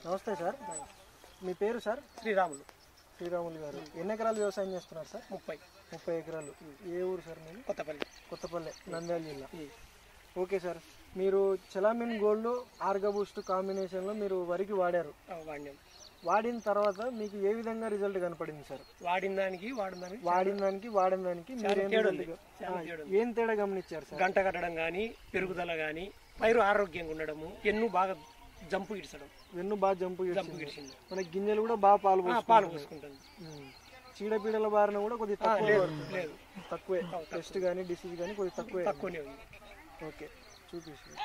నమస్తే సార్, మీ పేరు సార్? శ్రీరాములు. శ్రీరాములు గారు ఎన్ని ఎకరాలు వ్యవసాయం చేస్తున్నారు సార్? 30 ఎకరాలు. ఏ ఊరు సార్? మీరు కొత్తపల్లె, నంద్యాల జిల్లా. ఓకే సార్, మీరు చలామిన్ గోల్డ్ ఆర్గా బూస్ట్ కాంబినేషన్లో మీరు వరికి వాడారు. వాడిన తర్వాత మీకు ఏ విధంగా రిజల్ట్ కనపడింది సార్? వాడిన దానికి మీరు ఏం తేడా గమనించారు సార్? గంట కట్టడం కానీ, పెరుగుదల కానీ, పైరు ఆరోగ్యంగా ఉండడము, వెన్ను బాగా జంపు గిడిచింది. మన గింజలు కూడా బాగా పాలు పోసుకుంటుంది. చీడపీడల బారిన కూడా కొద్దిగా తక్కువే. టెస్ట్ కానీ డిసీజ్ కానీ కొద్దిగా తక్కువే ఉంది. ఓకే, చూపిస్తుంది.